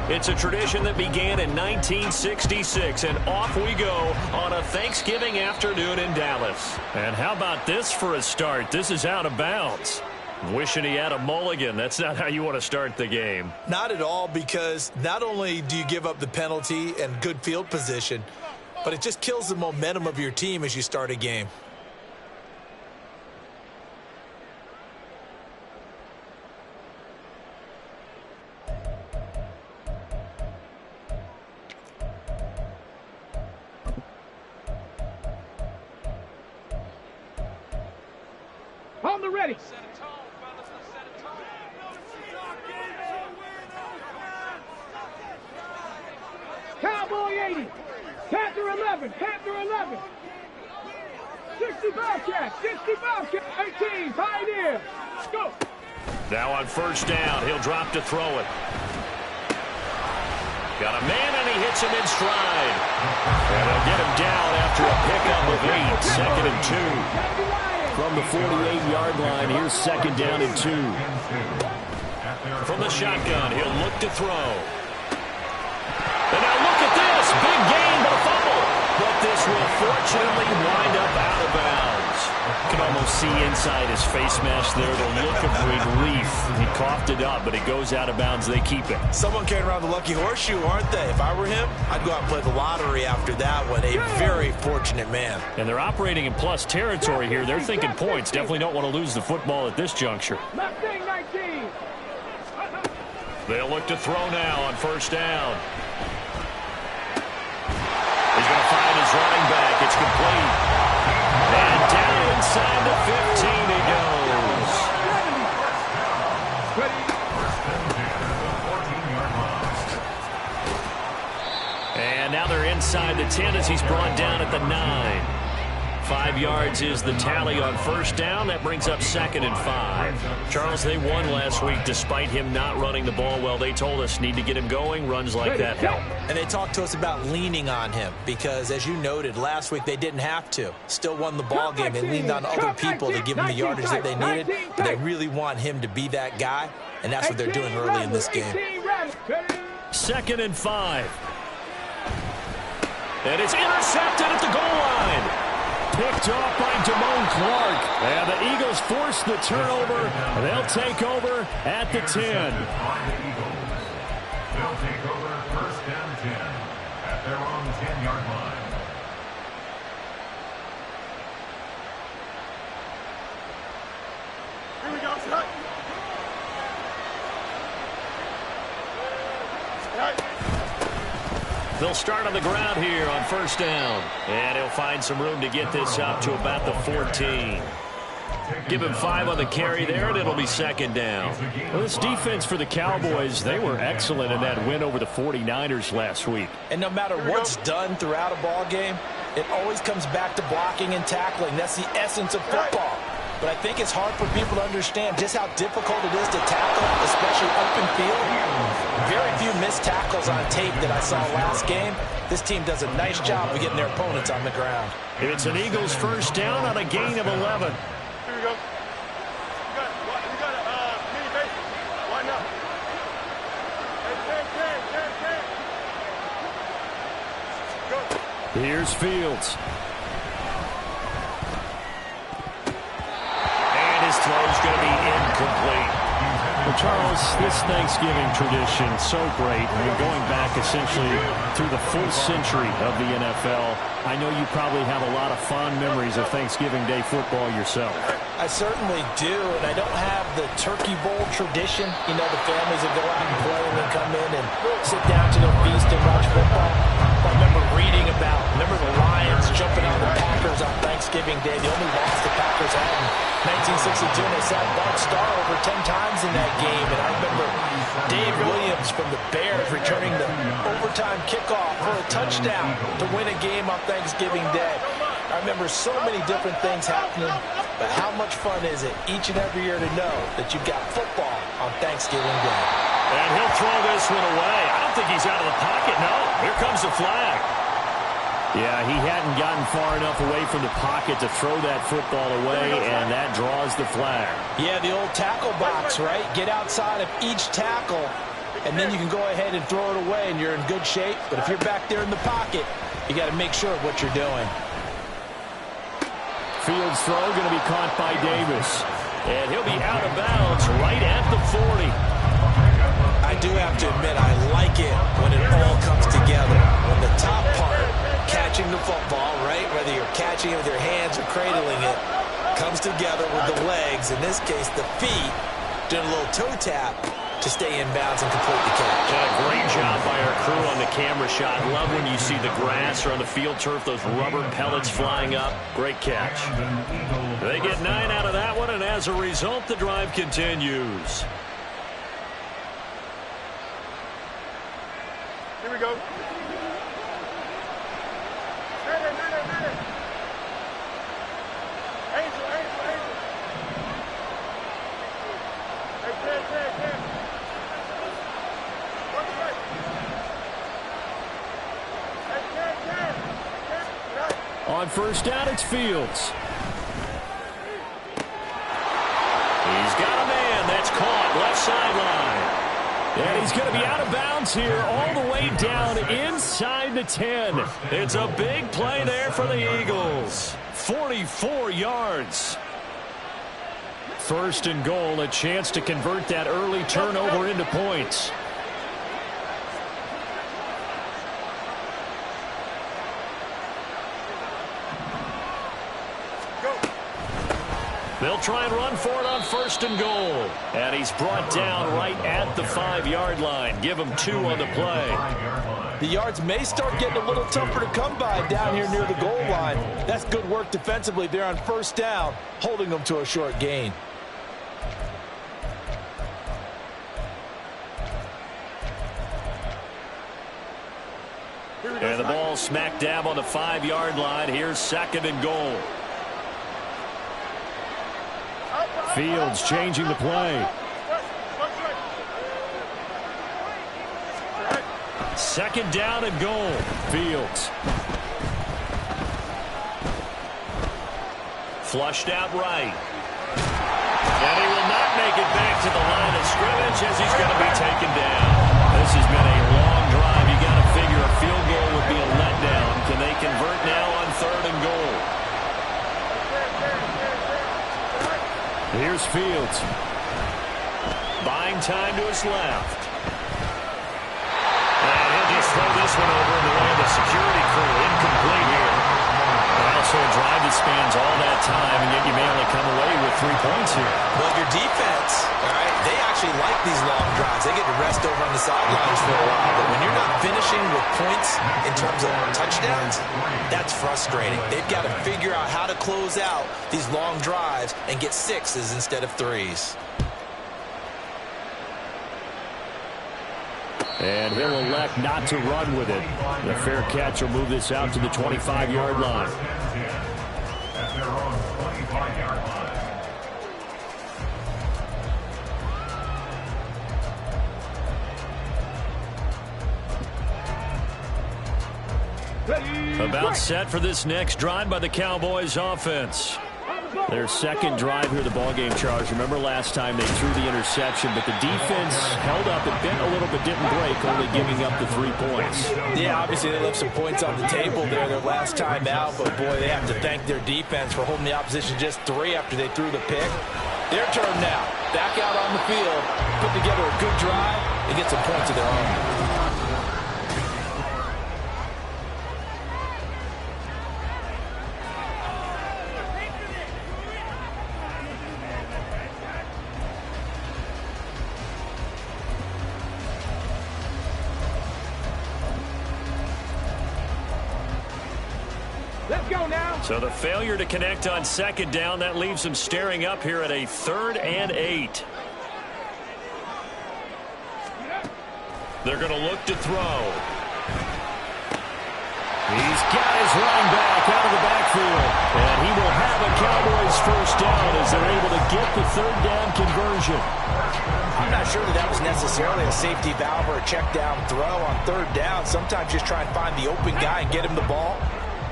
It's a tradition that began in 1966, and off we go on a Thanksgiving afternoon in Dallas. And how about this for a start? This is out of bounds. Wishing he had a mulligan. That's not how you want to start the game. Not at all, because not only do you give up the penalty and good field position, but it just kills the momentum of your team as you start a game. On the ready. Cowboy 80. Panther 11. Panther 11. 60 Bobcat. 60 Bobcat. 18. Pioneer. Go. Now on first down, he'll drop to throw it. Got a man, and he hits him in stride. And they'll get him down after a pickup of 8. Second and 2. From the 48-yard line, here's second down and 2. From the shotgun, he'll look to throw. And now look at this. Big gain, but a fumble. But this will fortunately wind up out of bounds. You can almost see inside his face mask there the look of relief. He coughed it up, but it goes out of bounds. They keep it. Someone carrying around the lucky horseshoe, aren't they? If I were him, I'd go out and play the lottery after that one. A very fortunate man. And they're operating in plus territory here. They're thinking points. Definitely don't want to lose the football at this juncture. Mustang 19. They'll look to throw now on first down. He's going to find his running back. It's complete. And down inside the 15 he goes. And now they're inside the 10 as he's brought down at the 9. 5 yards is the tally on first down. That brings up second and 5. Charles, they won last week despite him not running the ball well. They told us need to get him going. Runs like that help. And they talked to us about leaning on him because, as you noted, last week they didn't have to. Still won the ball game. They leaned on other people to give them the yardage that they needed, but they really want him to be that guy, and that's what they're doing early in this game. Second and 5. And it's intercepted at the goal line. Picked off by Damone Clark. And the Eagles force the turnover. They'll take over at the 10. They'll take over first down 10 at their own 10-yard line. Here we go, Scott. They'll start on the ground here on first down. And he'll find some room to get this up to about the 14. Give him 5 on the carry there, and it'll be second down. Well, this defense for the Cowboys, they were excellent in that win over the 49ers last week. And no matter what's done throughout a ball game, it always comes back to blocking and tackling. That's the essence of football. But I think it's hard for people to understand just how difficult it is to tackle, especially open field. Very few missed tackles on tape that I saw last game. This team does a nice job of getting their opponents on the ground. It's an Eagles first down on a gain of 11. Here we go. We got a mini base. Line up. Go. Here's Fields. And his throw's going to be incomplete. Well, Charles, this Thanksgiving tradition, so great. I mean, going back essentially through the full century of the NFL, I know you probably have a lot of fond memories of Thanksgiving Day football yourself. I certainly do, and I don't have the Turkey Bowl tradition. You know, the families that go out and play and then come in and sit down to their feast and watch football. I remember reading about, the Lions jumping on the Packers on Thanksgiving Day, the only loss the Packers had in 1962, and they sacked Bart Starr over 10 times in that game. And I remember Dave Williams from the Bears returning the overtime kickoff for a touchdown to win a game on Thanksgiving Day. I remember so many different things happening, but how much fun is it each and every year to know that you've got football on Thanksgiving Day? And he'll throw this one away. I don't think he's out of the pocket. No, here comes the flag. Yeah, he hadn't gotten far enough away from the pocket to throw that football away, and that draws the flag. Yeah, the old tackle box, right? Get outside of each tackle and then you can go ahead and throw it away, and you're in good shape. But if you're back there in the pocket, you got to make sure of what you're doing. Fields throw going to be caught by Davis. And he'll be out of bounds right at the 40. I do have to admit, I like it when it all comes together. When the top part, catching the football, right, whether you're catching it with your hands or cradling it, comes together with the legs, in this case the feet, doing a little toe tap to stay in bounds and complete the catch. Yeah, great job by our crew on the camera shot. Love when you see the grass or on the field turf, those rubber pellets flying up. Great catch. They get 9 out of that one, and as a result, the drive continues. Here we go. On first down, it's Fields. He's got a man. That's caught left sideline. And he's going to be out of bounds here all the way down inside the 10. It's a big play there for the Eagles. 44 yards. First and goal, a chance to convert that early turnover into points. They'll try and run for it on first and goal. And he's brought down right at the 5-yard line. Give him 2 on the play. The yards may start getting a little tougher to come by down here near the goal line. That's good work defensively there on first down, holding them to a short gain. And the ball smack dab on the 5-yard line. Here's second and goal. Fields changing the play. Second down and goal. Fields. Flushed out right. And he will not make it back to the line of scrimmage as he's going to be taken down. This has been a long drive. You got to figure a field goal would be a letdown. Can they convert now on third and goal? Here's Fields. Buying time to his left. And he'll just throw this one over in the way of the security crew. Incomplete here. Also a drive that spans all that time, and yet you may only come away with 3 points here. Well, your defense, all right, they actually like these long drives. They get to rest over on the sidelines for a while. But when you're not finishing with points in terms of touchdowns, that's frustrating. They've got to figure out how to close out these long drives and get 6s instead of 3s. And he'll elect not to run with it. The fair catch will move this out to the 25-yard line. At their own 25-yard line. About set for this next drive by the Cowboys offense. Their second drive here, the ballgame, Charles. Remember last time they threw the interception, but the defense held up. It bent a little bit, didn't break, only giving up the 3 points. Yeah, obviously they left some points on the table there their last time out, but boy, they have to thank their defense for holding the opposition just 3 after they threw the pick. Their turn now. Back out on the field, put together a good drive, and get some points of their own. So the failure to connect on second down, that leaves them staring up here at a 3rd and 8. They're going to look to throw. He's got his running back out of the backfield. And he will have a Cowboys first down as they're able to get the 3rd down conversion. I'm not sure that was necessarily a safety valve or a check down throw on 3rd down. Sometimes just try and find the open guy and get him the ball.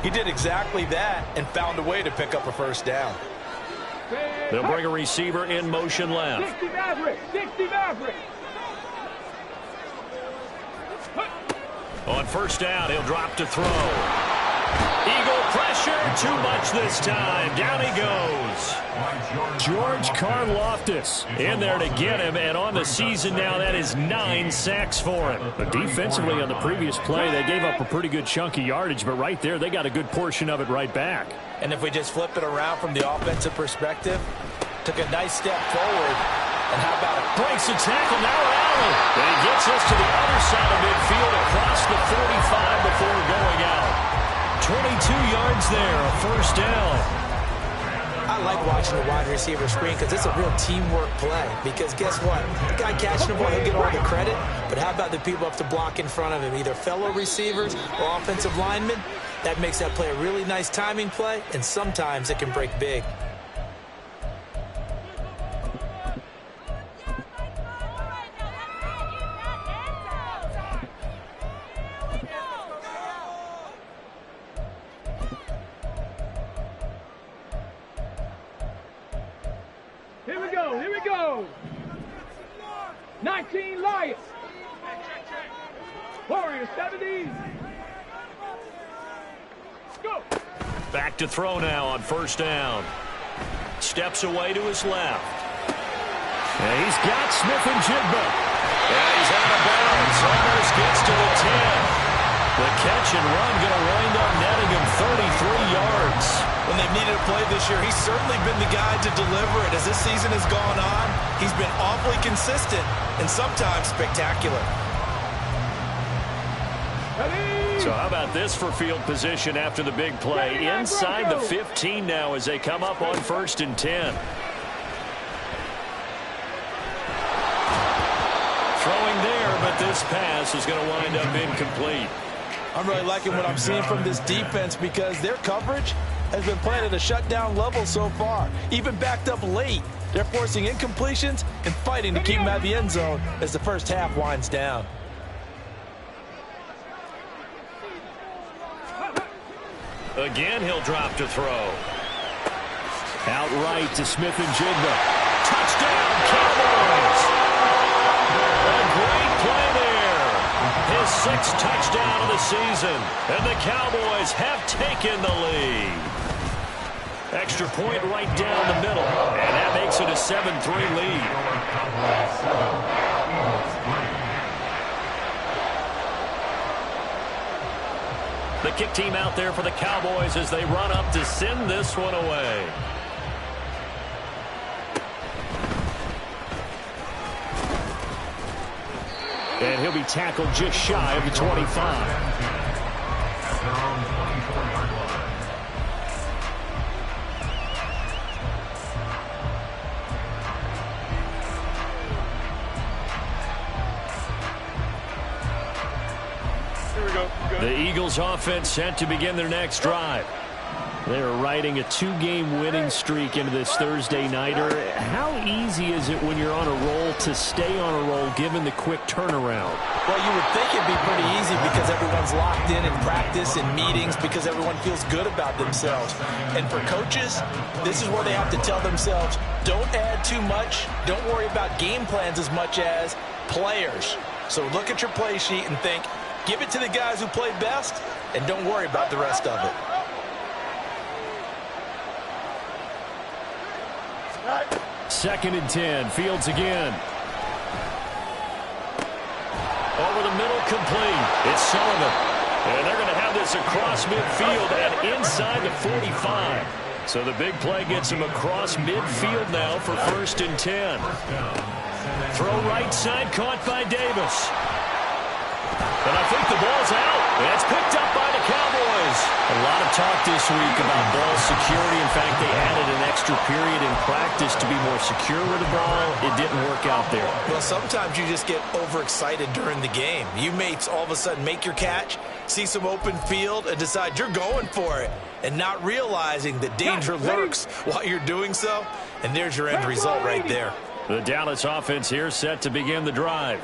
He did exactly that and found a way to pick up a first down. They'll bring a receiver in motion left. 60 Maverick! 60 Maverick! On first down, he'll drop to throw. Eagle pressure, too much this time. Down he goes. George Karlaftis in there to get him, and on the season now, that is 9 sacks for him. But defensively on the previous play, they gave up a pretty good chunk of yardage, but right there, they got a good portion of it right back. And if we just flip it around from the offensive perspective, took a nice step forward. And how about it? Breaks a tackle, now Allen. And he gets us to the other side of midfield across the 45 before going out. 22 yards there, a first down. I like watching the wide receiver screen because it's a real teamwork play. Because guess what? The guy catching the ball, he'll get all the credit. But how about the people up to block in front of him, either fellow receivers or offensive linemen? That makes that play a really nice timing play, and sometimes it can break big. Here we go. 19 Lions. Warriors, 70s. Go. Back to throw now on first down. Steps away to his left. And he's got Smith-Njigba. And he's out of bounds. Almost gets to the 10. The catch and run going to wind up netting him 33 yards. When they've needed a play this year, he's certainly been the guy to deliver it. As this season has gone on, he's been awfully consistent and sometimes spectacular. So how about this for field position after the big play? Inside the 15 now as they come up on first and 10. Throwing there, but this pass is going to wind up incomplete. I'm really liking what I'm seeing from this defense because their coverage has been playing at a shutdown level so far. Even backed up late, they're forcing incompletions and fighting to keep them out of the end zone as the first half winds down. Again, he'll drop to throw. Outright to Smith-Njigba. Touchdown, Cowboys! A great play there. His 6th touchdown of the season. And the Cowboys have taken the lead. Extra point right down the middle. And that makes it a 7-3 lead. The kick team out there for the Cowboys as they run up to send this one away. And he'll be tackled just shy of the 25. The Eagles offense set to begin their next drive. They're riding a 2-game winning streak into this Thursday nighter. How easy is it when you're on a roll to stay on a roll given the quick turnaround? Well, you would think it'd be pretty easy because everyone's locked in practice and meetings because everyone feels good about themselves. And for coaches, this is where they have to tell themselves, don't add too much. Don't worry about game plans as much as players. So look at your play sheet and think, give it to the guys who play best and don't worry about the rest of it. Second and 10. Fields again. Over the middle, complete. It's Sullivan. And they're going to have this across midfield and inside the 45. So the big play gets him across midfield now for first and 10. Throw right side, caught by Davis. And I think the ball's out. And it's picked up by the Cowboys. A lot of talk this week about ball security. In fact, they added an extra period in practice to be more secure with the ball. It didn't work out there. Well, sometimes you just get overexcited during the game. You may all of a sudden make your catch, see some open field, and decide you're going for it, and not realizing that danger lurks while you're doing so. And there's your end result right there. The Dallas offense here set to begin the drive.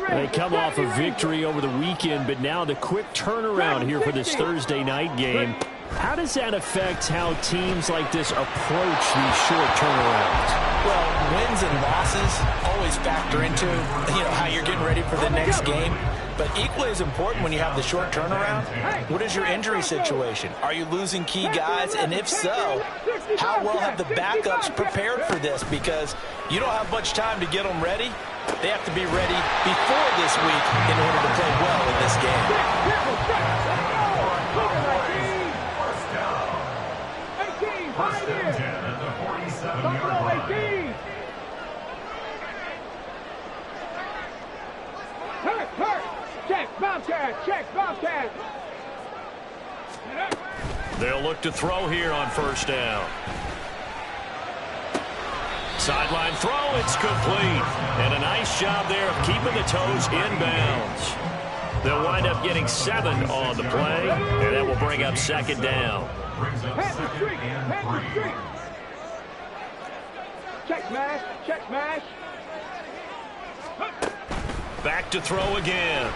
They come off a victory over the weekend, but now the quick turnaround here for this Thursday night game. How does that affect how teams like this approach these short turnarounds? Well, wins and losses always factor into how you're getting ready for the next game. But equally as important when you have the short turnaround, what is your injury situation? Are you losing key guys? And if so, how well have the backups prepared for this? Because you don't have much time to get them ready. They have to be ready before this week in order to play well in this game. First and 10 at the 47-yard line. Check, Bobcat, check, Bobcat. They'll look to throw here on first down. Sideline throw, it's complete. And a nice job there of keeping the toes inbounds. They'll wind up getting 7 on the play, and that will bring up second down. Brings up second and 3. Check, mash, check, mash. Back to throw again.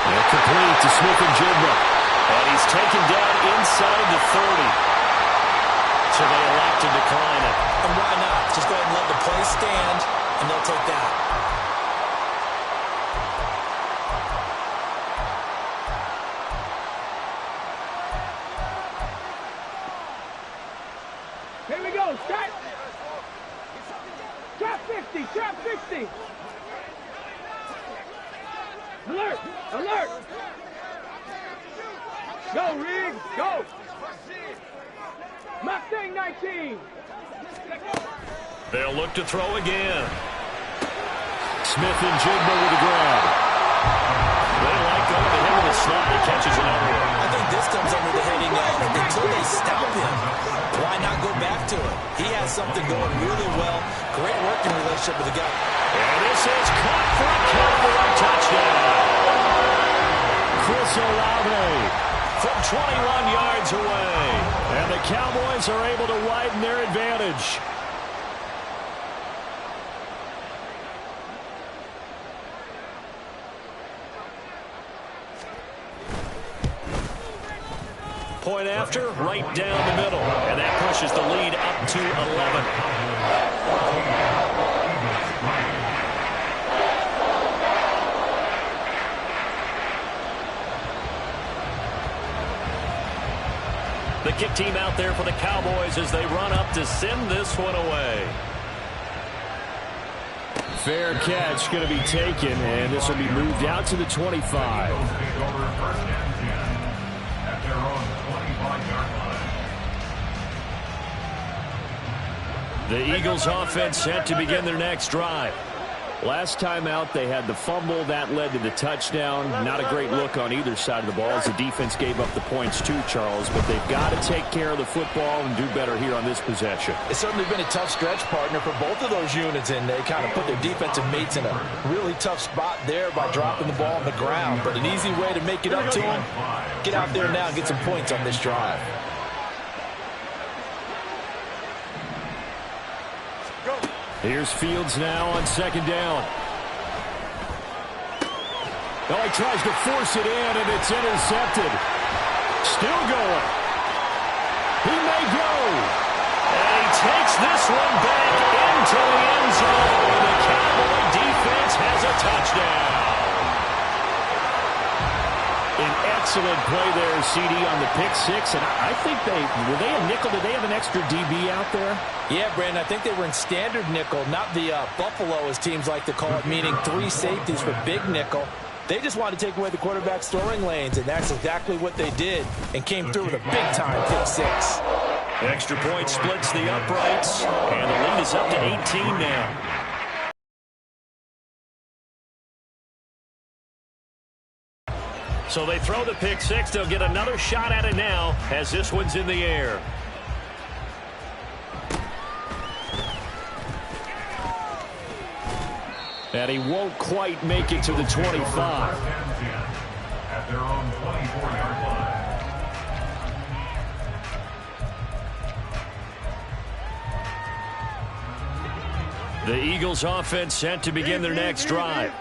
And complete to Smith-Njigba. And he's taken down inside the 30. So they elect to decline it. And why not? Just go ahead and let the play stand, and they'll take that. Here we go, start. Trap 50, trap 50. Alert, alert. Go, Riggs, go. Mustang 19. They'll look to throw again. Smith-Njigba with the grab. They like going to him in the slot. He catches another one. I think this comes under the heading of until they stop him, why not go back to it? He has something going really well. Great working relationship with the guy. And this is caught for a Cowboy touchdown. Chris Olave from 21 yards away. And the Cowboys are able to widen their advantage. Point after, right down the middle. And that pushes the lead up to 11. The kick team out there for the Cowboys as they run up to send this one away. Fair catch going to be taken, and this will be moved out to the 25. The Eagles offense set to begin their next drive. Last time out, they had the fumble. That led to the touchdown. Not a great look on either side of the ball as the defense gave up the points too, Charles. But they've got to take care of the football and do better here on this possession. It's certainly been a tough stretch, partner, for both of those units, and they kind of put their defensive mates in a really tough spot there by dropping the ball on the ground. But an easy way to make it up to them, get out there now and get some points on this drive. Here's Fields now on second down. Oh, he tries to force it in, and it's intercepted. Still going. He may go. And he takes this one back into the end zone. The Cowboy defense has a touchdown. An excellent play there, CD, on the pick six. And I think were they a nickel? Did they have an extra DB out there? Yeah, Brandon, I think they were in standard nickel, not the Buffalo, as teams like to call it, meaning 3 safeties for big nickel. They just wanted to take away the quarterback's throwing lanes, and that's exactly what they did, and came through with a big-time pick six. Extra point splits the uprights, and the lead is up to 18 now. So they throw the pick six. They'll get another shot at it now as this one's in the air. And he won't quite make it to the 25. At their own 24-yard line. The Eagles offense set to begin their next drive.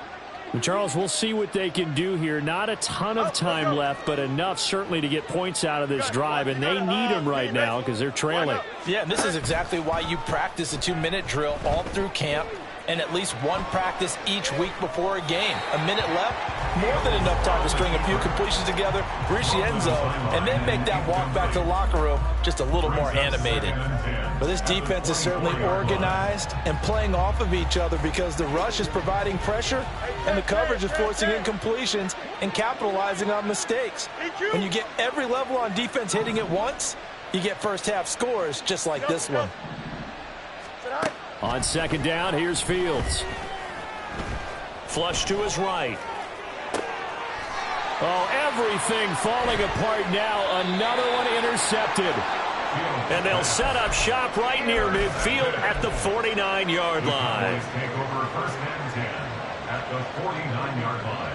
And Charles, we'll see what they can do here. Not a ton of time left, but enough certainly to get points out of this drive, and they need them right now because they're trailing. Yeah, and this is exactly why you practice a 2-minute drill all through camp. and at least one practice each week before a game. A minute left, more than enough time to string a few completions together, reach the end zone, and then make that walk back to the locker room just a little more animated. But this defense is certainly organized and playing off of each other because the rush is providing pressure and the coverage is forcing incompletions and capitalizing on mistakes. When you get every level on defense hitting at once, you get first half scores just like this one. On second down, here's Fields. Flush to his right. Oh, everything falling apart now. Another one intercepted. And they'll set up shop right near midfield at the 49-yard line. Take over first and 10 at the 49-yard line.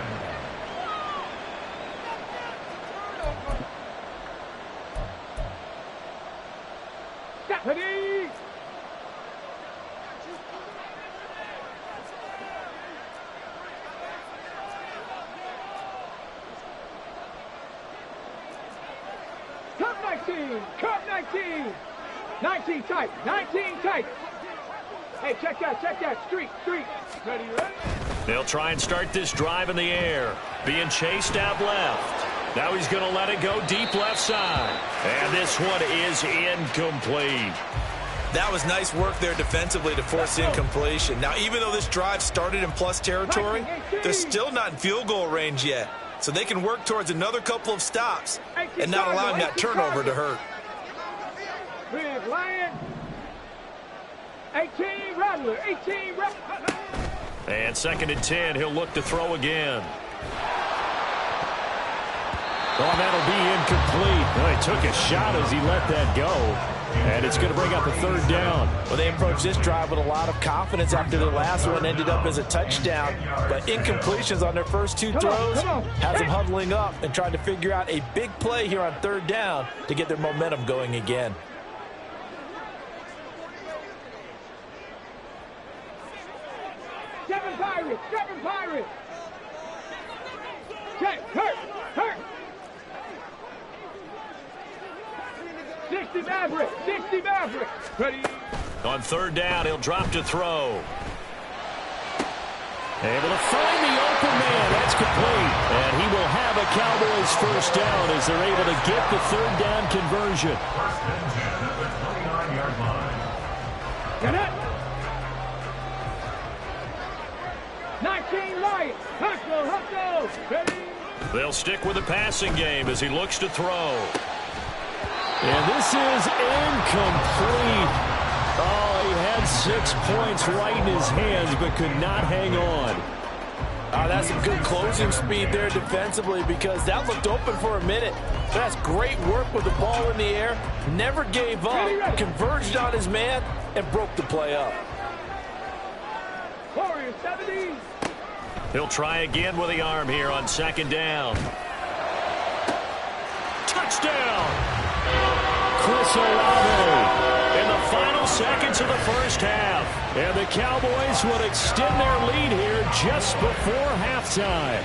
Ready? Cut 19! Cut 19! 19 tight! 19 tight! Hey, check that! Street! Ready? They'll try and start this drive in the air. Being chased out left. Now he's going to let it go deep left side. And this one is incomplete. That was nice work there defensively to force incompletion. Now, even though this drive started in plus territory, they're still not in field goal range yet. So they can work towards another couple of stops and not allowing that turnover to hurt. Big Lion. 18 Rattler. 18 Rattler. And second and 10, he'll look to throw again. Oh, that'll be incomplete. Well, he took a shot as he let that go. And it's going to bring up a third down. Well, they approached this drive with a lot of confidence after their last one ended up as a touchdown. But incompletions on their first two throws has them huddling up and trying to figure out a big play here on third down to get their momentum going again. Seven Pirates. Check, hurt. 60 Maverick. Ready? On third down, he'll drop to throw. Able to find the open man. That's complete. And he will have a Cowboys first down as they're able to get the third down conversion. First and 10 at the 29-yard line. Get it. 19 Lions. Hustle. Ready? They'll stick with the passing game as he looks to throw. And this is incomplete. Oh, he had 6 points right in his hands, but could not hang on. That's a good closing speed there defensively because that looked open for a minute. That's great work with the ball in the air. Never gave up, converged on his man, and broke the play up. Warriors 70. He'll try again with the arm here on second down. Touchdown! Chris Olave in the final seconds of the first half. And the Cowboys would extend their lead here just before halftime.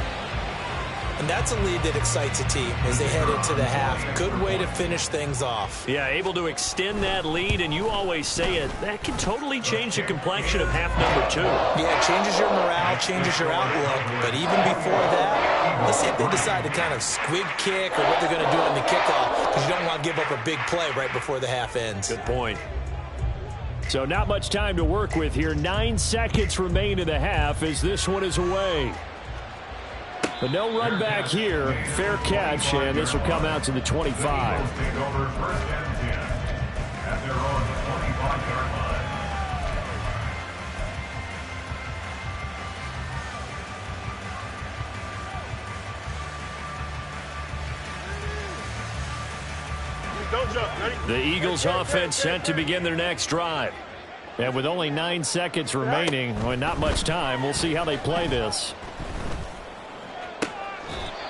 And that's a lead that excites a team as they head into the half. Good way to finish things off. Yeah, able to extend that lead, and you always say it, that can totally change the complexion of half number 2. Yeah, it changes your morale, changes your outlook. But even before that, let's see if they decide to kind of squib kick or what they're going to do on the kickoff, because you don't want to give up a big play right before the half ends. Good point. So not much time to work with here. 9 seconds remain in the half as this one is away. But no run back here. Fair catch, and this will come out to the 25. Take over first and 10 at their own 25-yard line. Don't jump. Ready? The Eagles offense set to begin their next drive. And with only 9 seconds remaining, well, not much time, we'll see how they play this.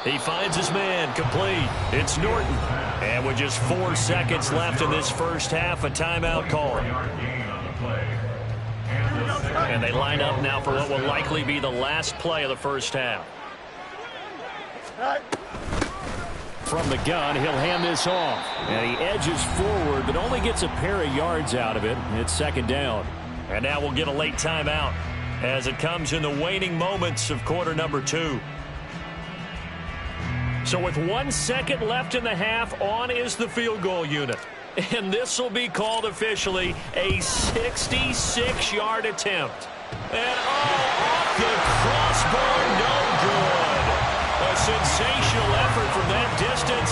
He finds his man, complete. It's Norton. And with just 4 seconds left in this first half, a timeout call. And they line up now for what will likely be the last play of the first half. From the gun, he'll hand this off. And he edges forward, but only gets a pair of yards out of it. It's second down. And now we'll get a late timeout. as it comes in the waning moments of quarter number 2. So with 1 second left in the half, on is the field goal unit. And this will be called officially a 66-yard attempt. And off the crossbar, no good. A sensational effort from that distance,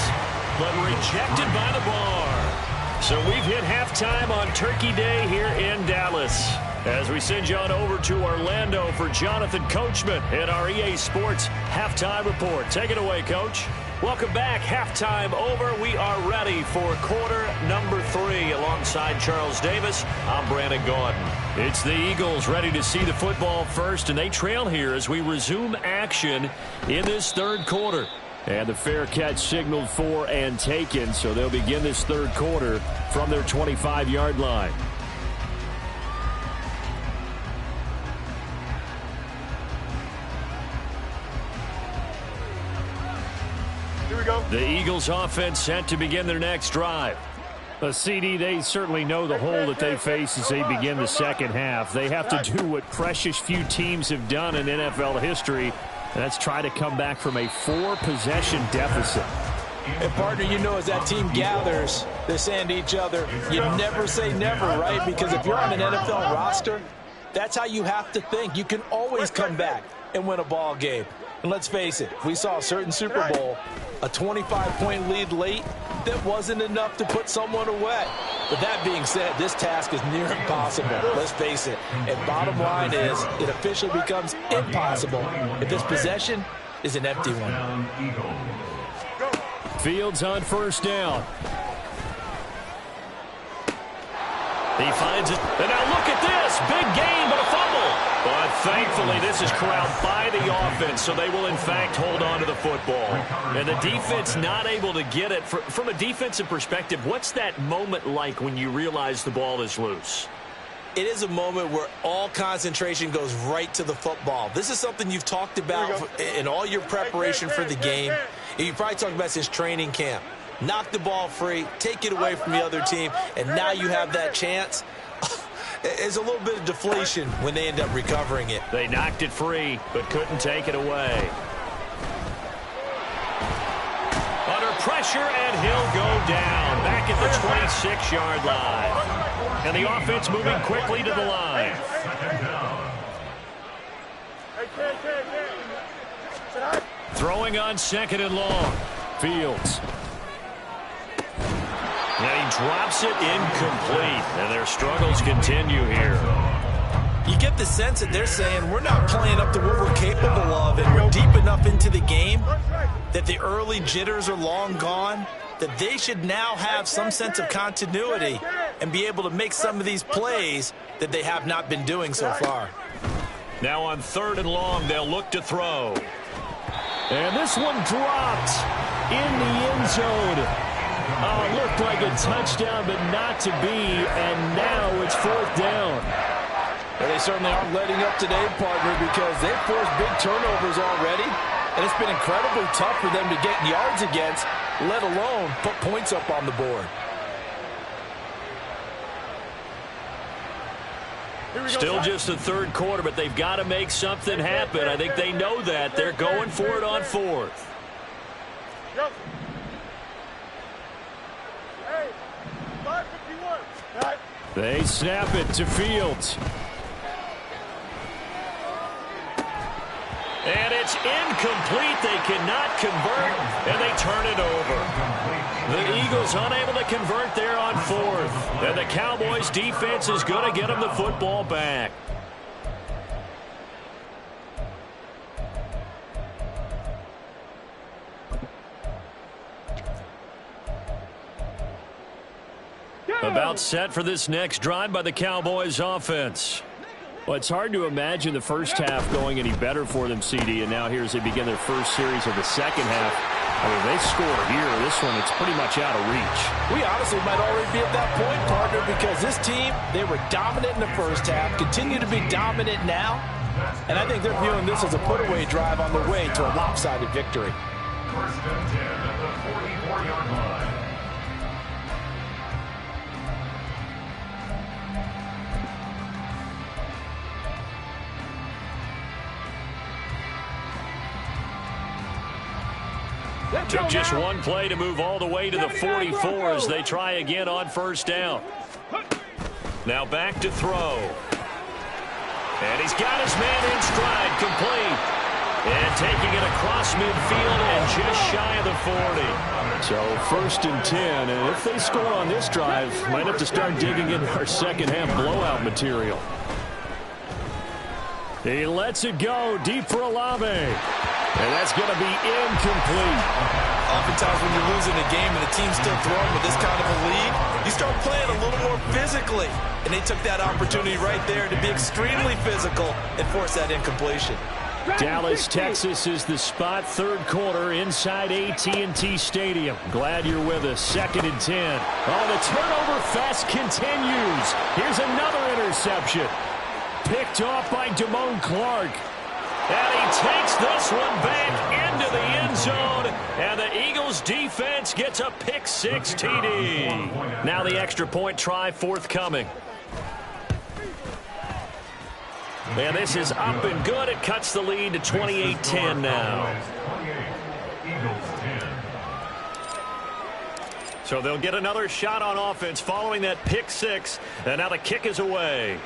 but rejected by the bar. So we've hit halftime on Turkey Day here in Dallas. As we send you on over to Orlando for Jonathan Coachman in our EA Sports Halftime Report. Take it away, Coach. Welcome back. Halftime over. We are ready for quarter number 3. Alongside Charles Davis, I'm Brandon Gaudin. It's the Eagles ready to see the football first, and they trail here as we resume action in this third quarter. And the fair catch signaled for and taken, so they'll begin this third quarter from their 25-yard line. The Eagles offense set to begin their next drive. CD, they certainly know the hole that they face as they begin the second half. They have to do what precious few teams have done in NFL history, and that's try to come back from a 4-possession deficit. And, partner, you know, as that team gathers, they're saying to each other, you never say never, right? Because if you're on an NFL roster, that's how you have to think. You can always come back and win a ball game. And let's face it, we saw a certain Super Bowl, a 25-point lead late, that wasn't enough to put someone away. But that being said, this task is near impossible. Let's face it. And bottom line is, it officially becomes impossible if this possession is an empty one. Fields on first down. He finds it. And now look at this. Big gain, but a fumble. But thankfully, this is corralled by the offense, so they will, in fact, hold on to the football. And the defense not able to get it. From a defensive perspective, what's that moment like when you realize the ball is loose? It is a moment where all concentration goes right to the football. This is something you've talked about in all your preparation for the game. And you probably talked about since training camp. Knock the ball free, take it away from the other team, and now you have that chance. There's a little bit of deflation when they end up recovering it. They knocked it free, but couldn't take it away. Under pressure, and he'll go down. Back at the 26-yard line. And the offense moving quickly to the line. Throwing on second and long. Fields. And he drops it incomplete. And their struggles continue here. You get the sense that they're saying we're not playing up to what we're capable of, and we're deep enough into the game that the early jitters are long gone, that they should now have some sense of continuity and be able to make some of these plays that they have not been doing so far. Now on third and long, they'll look to throw. And this one dropped in the end zone. Looked like a touchdown, but not to be, and now it's fourth down. Well, they certainly aren't letting up today, partner, because they've forced big turnovers already, and it's been incredibly tough for them to get yards against, let alone put points up on the board. Still just the third quarter, but they've got to make something happen. I think they know that. They're going for it on fourth. They snap it to Fields. And it's incomplete. They cannot convert, and they turn it over. The Eagles unable to convert there on fourth. And the Cowboys defense is going to get them the football back. About set for this next drive by the Cowboys offense. Well, it's hard to imagine the first half going any better for them, CD, and now here as they begin their first series of the second half. I mean, they score here. This one, it's pretty much out of reach. We honestly might already be at that point, partner, because this team, they were dominant in the first half, continue to be dominant now, and I think they're viewing this as a put-away drive on their way to a lopsided victory. First and 10 at the 44-yard line. Took just one play to move all the way to the 44 as they try again on first down. Now back to throw. And he's got his man in stride, complete. And taking it across midfield and just shy of the 40. So 1st and 10, and if they score on this drive, might have to start digging into our second half blowout material. He lets it go deep for Olave. And that's going to be incomplete. Oftentimes when you're losing a game and the team's still throwing with this kind of a lead, you start playing a little more physically. And they took that opportunity right there to be extremely physical and force that incompletion. Dallas, Texas is the spot, 3rd quarter inside AT&T Stadium. Glad you're with us. 2nd and 10. Oh, the turnover fest continues. Here's another interception. Picked off by Damone Clark. And he takes this one back into the end zone. And the Eagles defense gets a pick-6 TD. Now the extra point try forthcoming. And this is up and good. It cuts the lead to 28-10 now. So they'll get another shot on offense following that pick-6. And now the kick is away.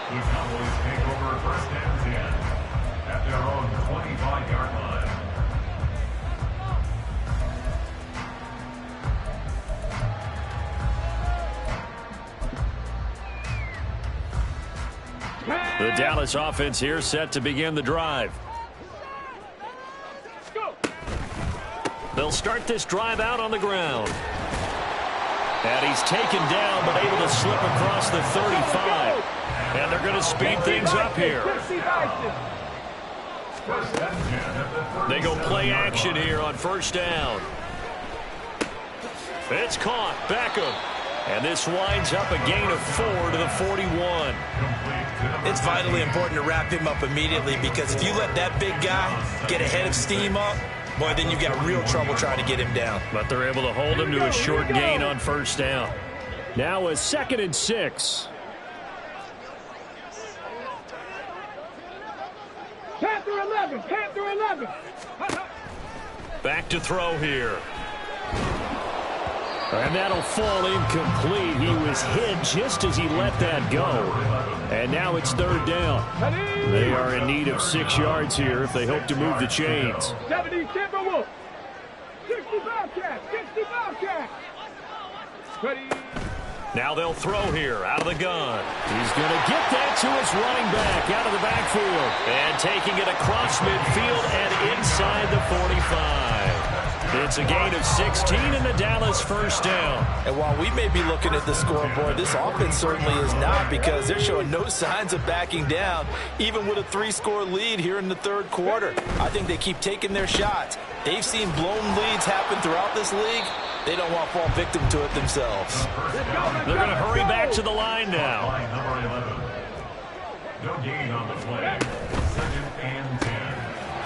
The Cowboys take over 1st and 10 at their own 25-yard line. The Dallas offense here set to begin the drive. They'll start this drive out on the ground. And he's taken down but able to slip across the 35. And they're going to speed things up here. They go play action here on 1st down. It's caught. Beckham. And this winds up a gain of 4 to the 41. It's vitally important to wrap him up immediately because if you let that big guy get a head of steam up, boy, then you've got real trouble trying to get him down. But they're able to hold him to a short gain on 1st down. Now a 2nd and 6. Panther 11, Panther 11. Back to throw here. And that'll fall incomplete. He was hit just as he let that go. And now it's 3rd down. They are in need of 6 yards here if they hope to move the chains. 70 Timberwolves. 60 Bobcats. 60 Bobcats. Now they'll throw here out of the gun. He's going to get that to his running back out of the backfield. And taking it across midfield and inside the 45. It's a gain of 16 in the Dallas 1st down. And while we may be looking at the scoreboard, this offense certainly is not because they're showing no signs of backing down, even with a 3-score lead here in the 3rd quarter. I think they keep taking their shots. They've seen blown leads happen throughout this league. They don't want to fall victim to it themselves. They're going to hurry back to the line now. Line number 11. No gain on the play. 2nd and 10.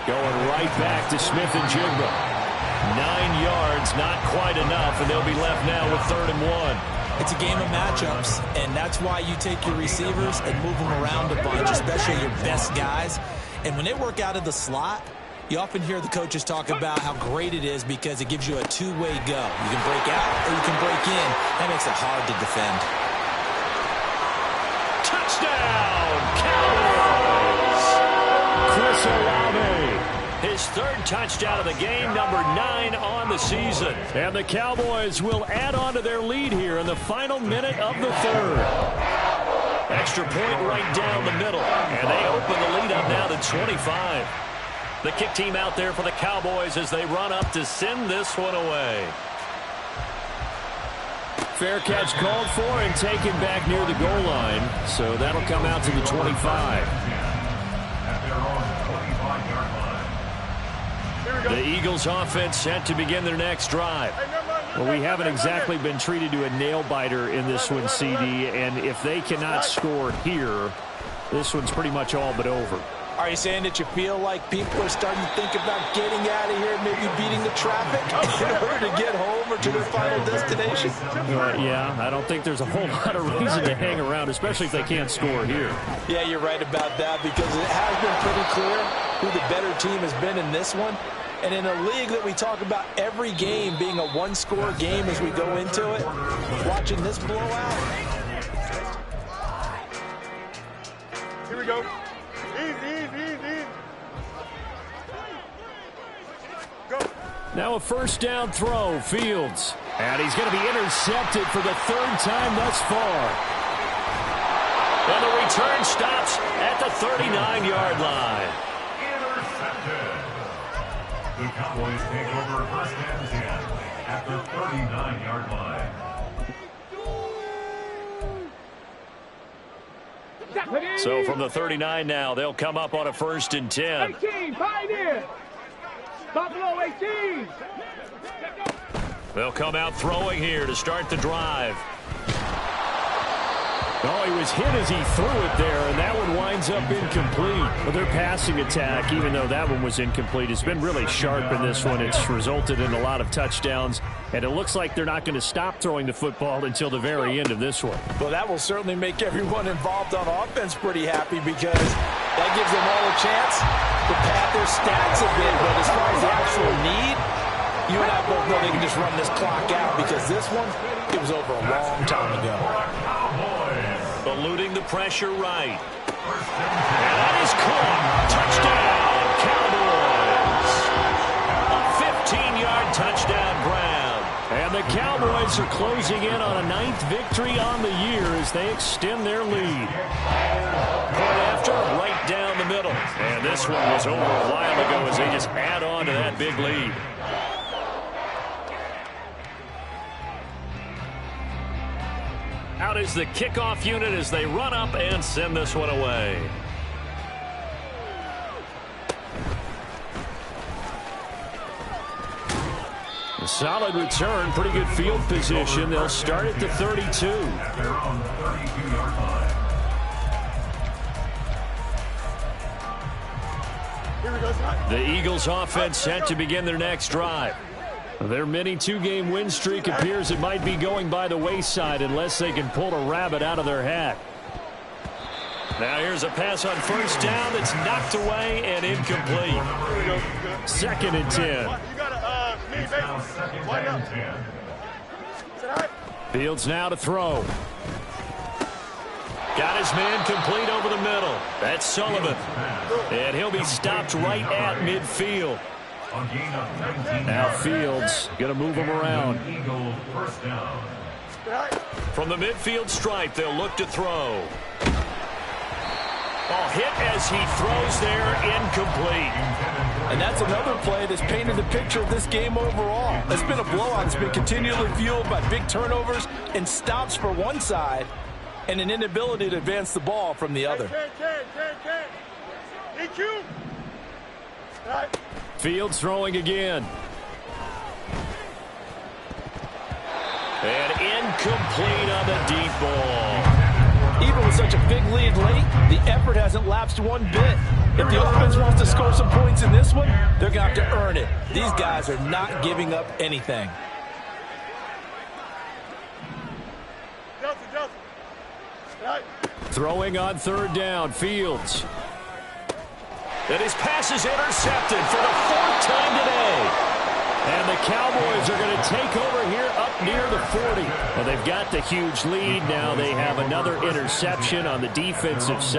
Going right back to Smith and Jigba. 9 yards, not quite enough, and they'll be left now with 3rd and 1. It's a game of matchups, and that's why you take your receivers and move them around a bunch, especially your best guys. And when they work out of the slot, you often hear the coaches talk about how great it is because it gives you a two-way go. You can break out or you can break in. That makes it hard to defend. Touchdown, Cowboys! Chris Olave. His 3rd touchdown of the game, number 9 on the season. And the Cowboys will add on to their lead here in the final minute of the 3rd. Extra point right down the middle. And they open the lead up now to 25. The kick team out there for the Cowboys as they run up to send this one away. Fair catch called for and taken back near the goal line. So that'll come out to the 25. At their own 25-yard line. The Eagles offense set to begin their next drive. Well, we haven't exactly been treated to a nail-biter in this one, CD, and if they cannot score here, this one's pretty much all but over. Are you saying that you feel like people are starting to think about getting out of here, maybe beating the traffic in order to get home or to their final destination? Yeah, I don't think there's a whole lot of reason to hang around, especially if they can't score here. Yeah, you're right about that, because it has been pretty clear who the better team has been in this one. And in a league that we talk about every game being a one-score game as we go into it, watching this blowout. Here we go. Easy. Go. Now a first down throw, Fields. And he's going to be intercepted for the third time thus far. And the return stops at the 39-yard line. Intercepted. The Cowboys take over first and 10 at the 39-yard line. So from the 39 now, they'll come up on a first and 10. 18, Pioneer. Buffalo 18. They'll come out throwing here to start the drive. Oh, he was hit as he threw it there, and that one winds up incomplete. But their passing attack, even though that one was incomplete, has been really sharp in this one. It's resulted in a lot of touchdowns, and it looks like they're not going to stop throwing the football until the very end of this one. Well, that will certainly make everyone involved on offense pretty happy, because that gives them all a chance to pad their stats a bit. But as far as the actual need, you and I both know they can just run this clock out, because this one, it was over a long time ago. Eluding the pressure right. And that is caught. Touchdown, Cowboys. A 15-yard touchdown grab. And the Cowboys are closing in on a 9th victory on the year as they extend their lead. Point after, right down the middle. And this one was over a while ago as they just add on to that big lead. Out is the kickoff unit as they run up and send this one away. A solid return, pretty good field position. They'll start at the 32. At their own 32-yard line. Here we go, son. The Eagles offense set to begin their next drive. Their mini two-game win streak appears it might be going by the wayside unless they can pull a rabbit out of their hat. Now here's a pass on first down that's knocked away and incomplete. Here we go. 2nd and 10. You got me, It's now second Line up. and 10. Sit high. Fields now to throw. Got his man complete over the middle. That's Sullivan. And he'll be stopped right at midfield. A gain of 19 Now yards. Fields going to move him around. Eagle first down. Sit high. From the midfield stripe, they'll look to throw. Ball hit as he throws there, incomplete. And that's another play that's painted the picture of this game overall. It's been a blowout. It's been continually fueled by big turnovers and stops for one side and an inability to advance the ball from the other. 10. EQ. Sit high. Fields throwing again. And incomplete on the deep ball. Even with such a big lead late, the effort hasn't lapsed one bit. If the offense wants to score some points in this one, they're going to have to earn it. These guys are not giving up anything. Delta. Sit high. Throwing on 3rd down, Fields. And his pass is intercepted for the 4th time today. And the Cowboys are going to take over here up near the 40. Well, they've got the huge lead. Now they have another interception on the defensive side.